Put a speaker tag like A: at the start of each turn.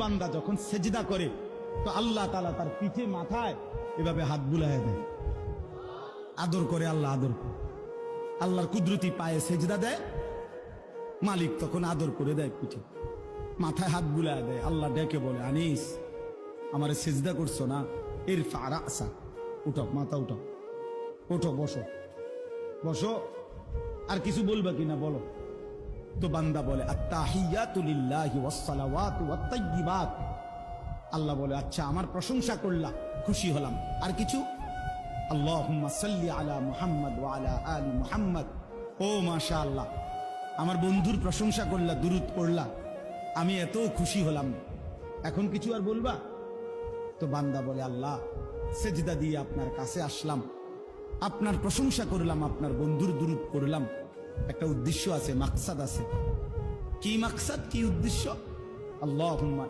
A: বান্দা যখন সেজদা করে তো আল্লাহ তাআলা তার পিঠে মাথায় এভাবে হাত বুলায় দেয়, আদর করে। আল্লাহ আদর করে, আল্লাহর কুদরতি পায়ে সেজদা দেয়, মালিক তখন আদর করে দেয়, পিঠে মাথায় হাত বুলায় দেয়। আল্লাহ ডেকে বলে, আনিস আমারে সেজদা করছো না, ইরফা রাসা, উঠো, মাথা উঠো, ওঠো, বসো বসো। আর কিছু বলবা কিনা বলো? তো বান্দা বলে, আত্তাহিয়াতু লিল্লাহি ওয়াস সালাওয়াতু ওয়াত তাইয়্যিবাত। আল্লাহ বলে, আচ্ছা আমার প্রশংসা করলা, খুশি হলাম, আর কিছু? আল্লাহুম্মা সাল্লি আলা মুহাম্মদ ওয়া আলা আলি মুহাম্মদ। ও মাশাআল্লাহ, আমার বন্ধুর প্রশংসা করলা, দুরূদ পড়লা, আমি এত খুশি হলাম, এখন কিছু আর বলবা? তো বান্দা বলে, আল্লাহ সেজদা দিয়ে আপনার কাছে আসলাম, আপনার প্রশংসা করলাম, আপনার বন্ধুর দুরূদ পড়লাম, একটা উদ্দেশ্য আছে, মাকসাদ আছে। কি মাকসাদ, কি উদ্দেশ্য? আল্লাহুম্মা